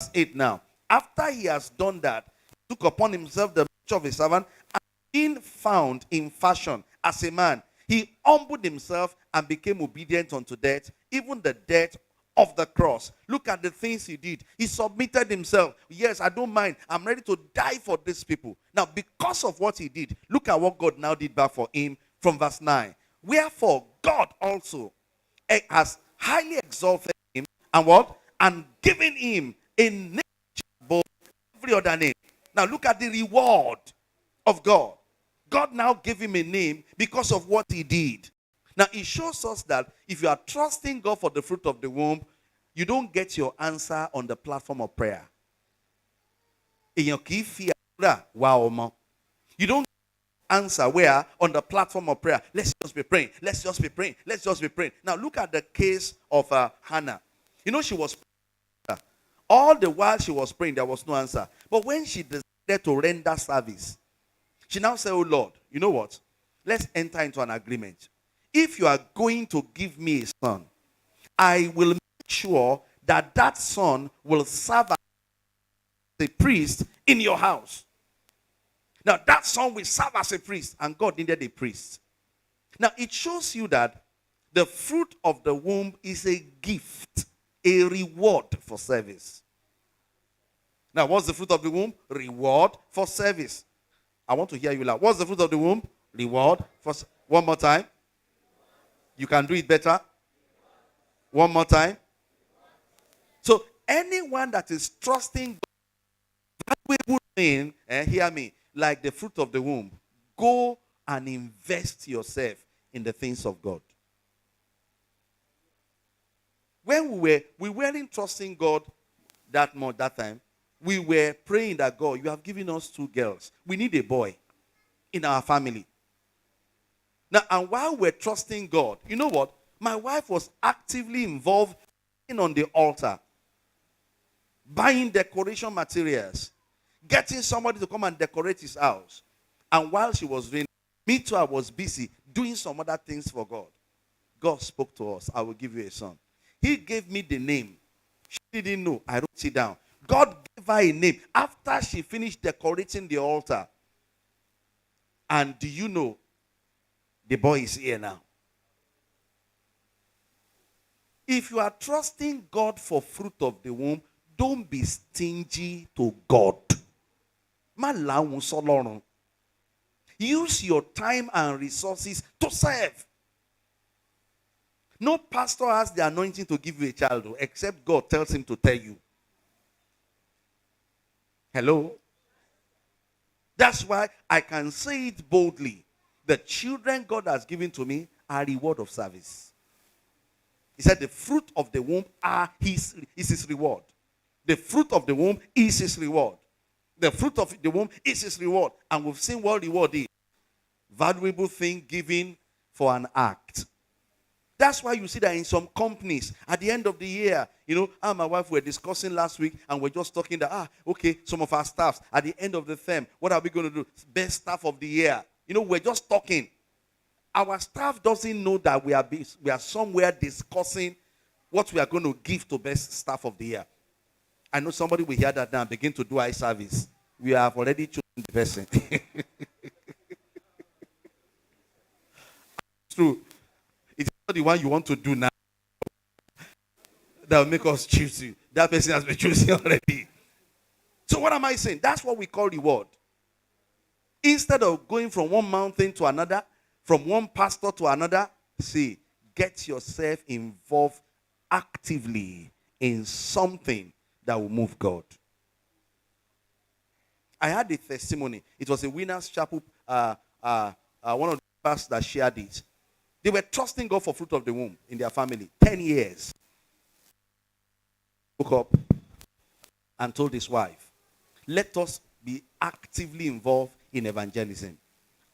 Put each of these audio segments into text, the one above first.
Verse 8 now. After he has done that, he took upon himself the nature of a servant, and being found in fashion as a man, he humbled himself and became obedient unto death, even the death of the cross. Look at the things he did. He submitted himself. Yes, I don't mind. I'm ready to die for these people. Now, because of what he did, look at what God now did back for him from verse 9. Wherefore, God also has highly exalted him and what? And given him a name above every other name. Now, look at the reward of God. God now gave him a name because of what he did. Now, it shows us that if you are trusting God for the fruit of the womb, you don't get your answer on the platform of prayer. You don't answer where? On the platform of prayer. Let's just be praying. Let's just be praying. Let's just be praying. Now, look at the case of Hannah. You know, she was praying. All the while she was praying, there was no answer. But when she decided to render service, she now said, oh Lord, you know what? Let's enter into an agreement. If you are going to give me a son, I will make sure that that son will serve as a priest in your house. Now, that son will serve as a priest, and God needed a priest. Now, it shows you that the fruit of the womb is a gift, a reward for service. Now, what's the fruit of the womb? Reward for service. I want to hear you loud. What's the fruit of the womb? Reward for service. One more time. You can do it better. One more time. So, anyone that is trusting God, valuable thing, hear me, like the fruit of the womb, go and invest yourself in the things of God. When we weren't trusting God that much that time, we were praying that God, you have given us 2 girls. We need a boy in our family. Now, and while we're trusting God, you know what? My wife was actively involved on the altar, buying decoration materials, getting somebody to come and decorate his house. And while she was doing, me too, I was busy doing some other things for God. God spoke to us, I will give you a son. He gave me the name. She didn't know. I wrote it down. God gave her a name after she finished decorating the altar. And do you know, the boy is here now. If you are trusting God for fruit of the womb, don't be stingy to God. Use your time and resources to serve. No pastor has the anointing to give you a child, except God tells him to tell you. Hello? That's why I can say it boldly. The children God has given to me are reward of service. He said the fruit of the womb is his reward. The fruit of the womb is his reward. The fruit of the womb is his reward. And we've seen what reward is. Valuable thing given for an act. That's why you see that in some companies, at the end of the year, you know, I and my wife were discussing last week, and we're just talking that, okay, some of our staffs, at the end of the term, what are we going to do? Best staff of the year. You know, we're just talking. Our staff doesn't know that we are somewhere discussing what we are going to give to best staff of the year. I know somebody will hear that now and begin to do eye service. We have already chosen the person. It's true. It's not the one you want to do now that will make us choose you. That person has been chosen already. So what am I saying? That's what we call reward. Instead of going from one mountain to another, from one pastor to another, see, get yourself involved actively in something that will move God. I had a testimony. It was a Winners Chapel, one of the pastors that shared it. They were trusting God for fruit of the womb in their family. 10 years. Woke up and told his wife, let us be actively involved in evangelism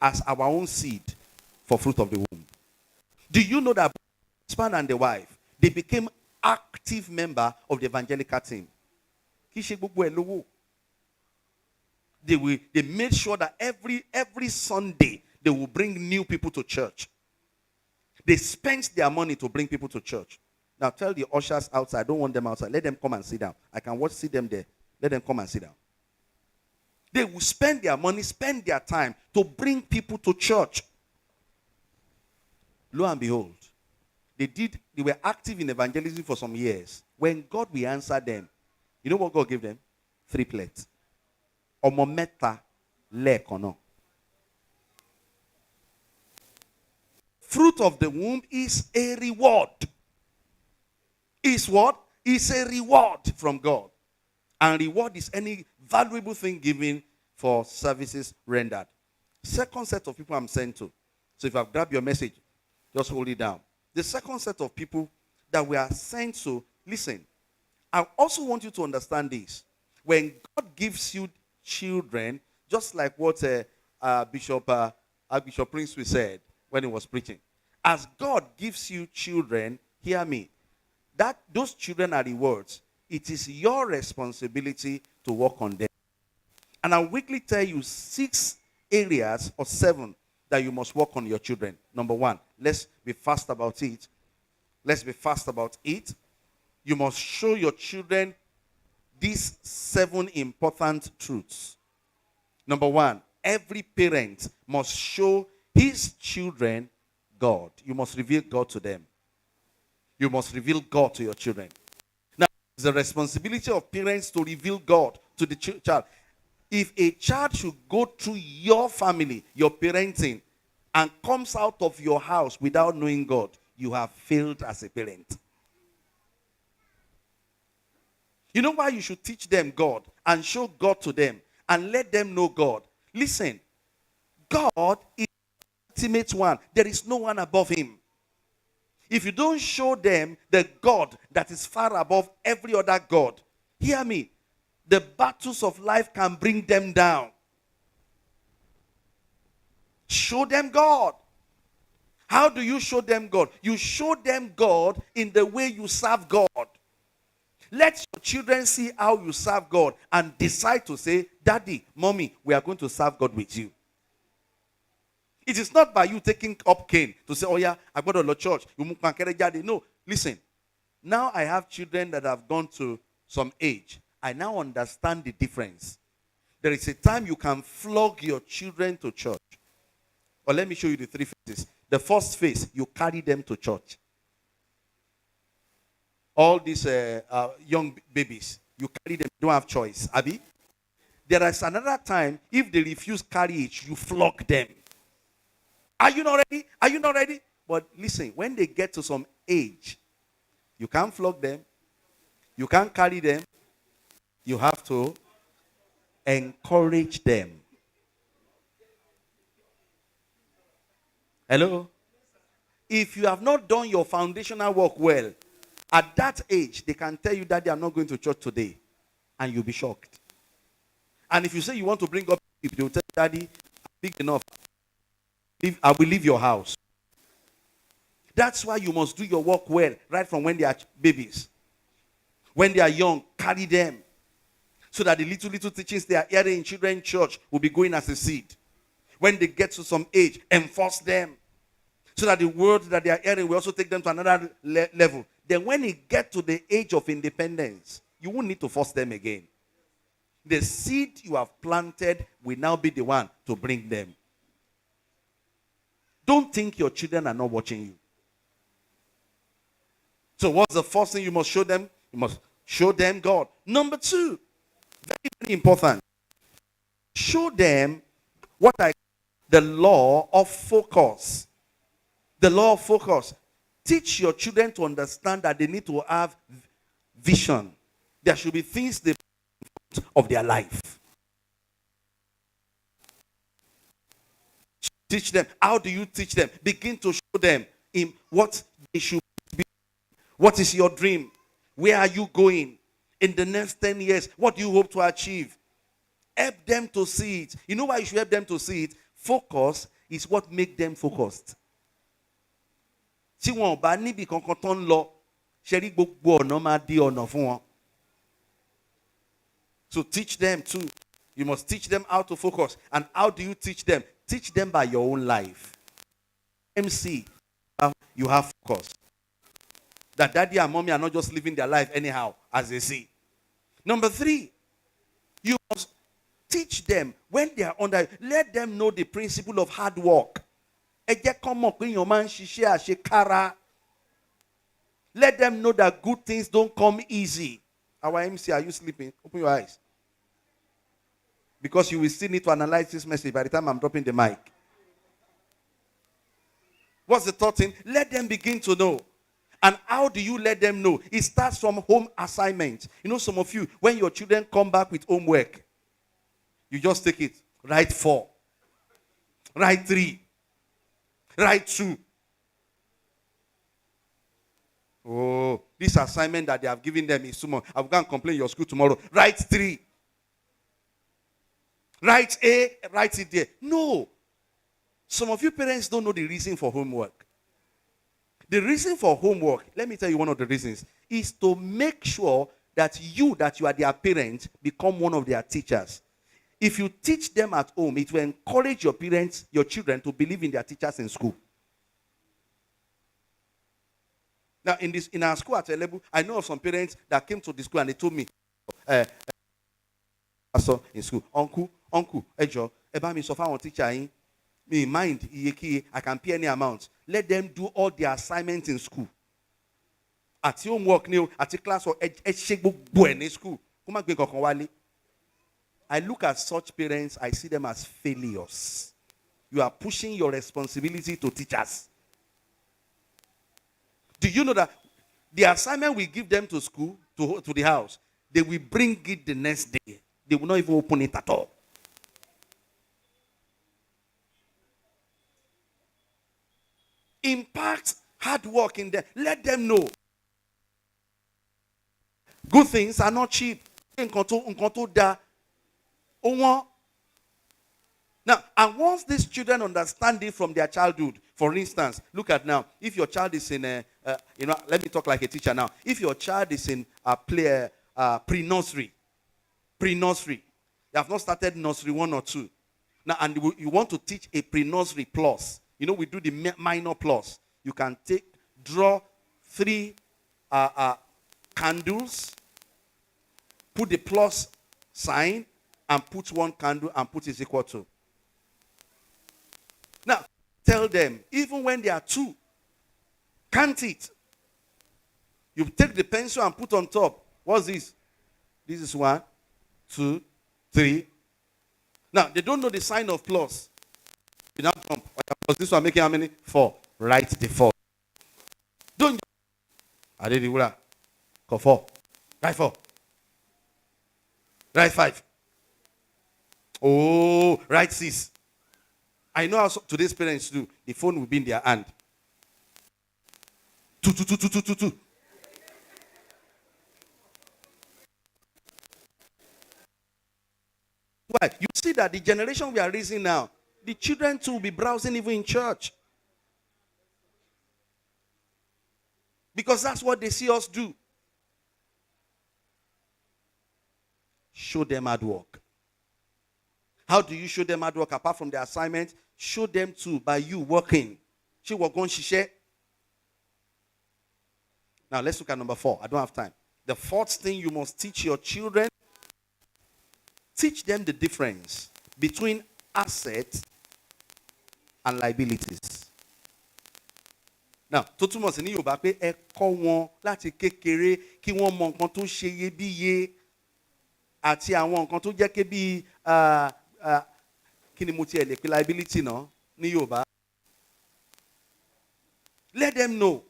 as our own seed for fruit of the womb. Do you know that the husband and the wife, they became active member of the evangelical team? They made sure that every Sunday they will bring new people to church. They spent their money to bring people to church. Now tell the ushers outside, I don't want them outside. Let them come and sit down. I can see them there. Let them come and sit down. They will spend their money, spend their time to bring people to church. Lo and behold, they were active in evangelism for some years. When God will answer them, you know what God gave them? 3 plates. Omometa lekono. Fruit of the womb is a reward. Is what? Is a reward from God. And reward is any valuable thing given for services rendered. Second set of people I'm sent to. So if I've grabbed your message, just hold it down. The second set of people that we are sent to, listen, I also want you to understand this. When God gives you children, just like what Bishop Princewill said when he was preaching, as God gives you children, hear me, that those children are rewards. It is your responsibility to work on them. And I'll quickly tell you 6 areas or 7 that you must work on your children. Number 1, let's be fast about it. Let's be fast about it. You must show your children these 7 important truths. Number 1, every parent must show his children God. You must reveal God to them. You must reveal God to your children. Now, it's the responsibility of parents to reveal God to the child. If a child should go through your family, your parenting, and comes out of your house without knowing God, you have failed as a parent. You know why you should teach them God and show God to them and let them know God? Listen, God is the ultimate one. There is no one above him. If you don't show them the God that is far above every other God, hear me, the battles of life can bring them down. Show them God. How do you show them God? You show them God in the way you serve God. Let your children see how you serve God and decide to say, Daddy, Mommy, we are going to serve God with you. It is not by you taking up cane to say, oh yeah, I've got to the church. No, listen. Now I have children that have gone to some age. I now understand the difference. There is a time you can flog your children to church. Or let me show you the 3 phases. The first phase, you carry them to church. All these young babies, you carry them, don't have choice. Abi? There is another time, if they refuse carriage, you flog them. Are you not ready? Are you not ready? But listen, when they get to some age, you can't flog them. You can't carry them. You have to encourage them. Hello? If you have not done your foundational work well, at that age, they can tell you that they are not going to church today. And you'll be shocked. And if you say you want to bring up people, they will tell you, Daddy, I'm big enough. I will leave your house. That's why you must do your work well, right from when they are babies. When they are young, carry them. So that the little teachings they are hearing in children's church will be going as a seed. When they get to some age, enforce them. So that the word that they are hearing will also take them to another level. Then when they get to the age of independence, you won't need to force them again. The seed you have planted will now be the one to bring them. Don't think your children are not watching you. So what's the first thing you must show them? You must show them God. Number 2, very, very important. Show them what I call the law of focus. The law of focus. Teach your children to understand that they need to have vision. There should be things they of their life. Teach them. How do you teach them? Begin to show them in what they should be. What is your dream? Where are you going? In the next 10 years, what do you hope to achieve? Help them to see it. You know why you should help them to see it? Focus is what makes them focused. Tí wọn bá níbi kankan tó ń lọ, ṣe rí gbogbo ọ̀nà máa di ọ̀nà fún wọn. So teach them too. You must teach them how to focus. And how do you teach them? Teach them by your own life. MC, you have focus. That daddy and mommy are not just living their life anyhow as they see. Number 3, you must teach them when they are under, let them know the principle of hard work. Let them know that good things don't come easy. Our MC, are you sleeping? Open your eyes. Because you will still need to analyze this message by the time I'm dropping the mic. What's the third thing? Let them begin to know. And how do you let them know? It starts from home assignment. You know, some of you, when your children come back with homework, you just take it. Write 4. Write 3. Write 2. Oh, this assignment that they have given them is too much. I'm going to complain your school tomorrow. Write 3. Write A, write it there. No. Some of you parents don't know the reason for homework. The reason for homework, let me tell you one of the reasons, is to make sure that you are their parent, become one of their teachers. If you teach them at home, it will encourage your parents, your children, to believe in their teachers in school. Now, in our school at Afolabi, I know of some parents that came to the school and they told me, in school, uncle, Ejo, eba mi so far teacher in me mind I can pay any amount. Let them do all their assignments in school. At homework new, at the class or in school. I look at such parents, I see them as failures. You are pushing your responsibility to teachers. Do you know that the assignment we give them to school, to the house, they will bring it the next day. They will not even open it at all. Impact hard work in them. Let them know. Good things are not cheap. Now, and once these children understand it from their childhood, for instance, look at now, if your child is in let me talk like a teacher now. If your child is in pre-nursery, you have not started nursery 1 or 2. Now, and you want to teach a pre-nursery plus. You know, we do the minor plus. You can draw 3 candles, put the plus sign, and put 1 candle and put is equal to. Now, tell them, even when they are 2, count it. You take the pencil and put on top. What's this? This is 1, 2, 3. Now, they don't know the sign of plus. You now jump. Plus this one making how many? 4. Write the 4. Don't. I did the 4. Write 4. Write 5. Oh, write 6. I know how today's parents do. The phone will be in their hand. 2. Why? You see that the generation we are raising now, the children too will be browsing even in church. Because that's what they see us do. Show them hard work. How do you show them hard work apart from the assignment? Show them too by you working. Now let's look at number 4. I don't have time. The 4th thing you must teach your children, teach them the difference between assets and liabilities. Now, tó túmọ̀ sí ní Yorùbá pé ẹ kọ́ wọn láti kékeré kí wọ́n mọ nǹkan tó ṣe iyebíye àti àwọn nǹkan tó jẹ́ ké bí kí ni mo tiẹ̀ lè pe liability náà ní Yorùbá. Let them know.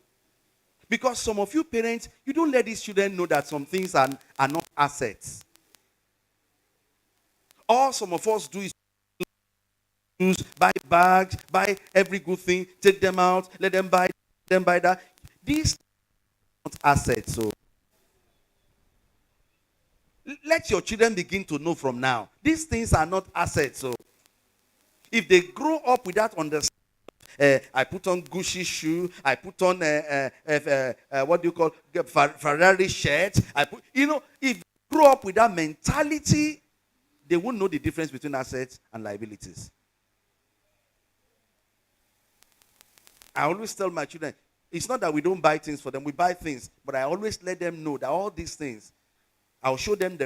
Because some of you parents, you don't let these children know that some things are not assets. All some of us do is buy bags, buy every good thing, take them out, let them buy that. These are not assets. So let your children begin to know from now. These things are not assets. So if they grow up with that understanding, I put on Gucci shoe, I put on what do you call Ferrari shirt. If they grow up with that mentality, they won't know the difference between assets and liabilities. I always tell my children, It's not that we don't buy things for them. We buy things. But I always let them know that all these things, I'll show them the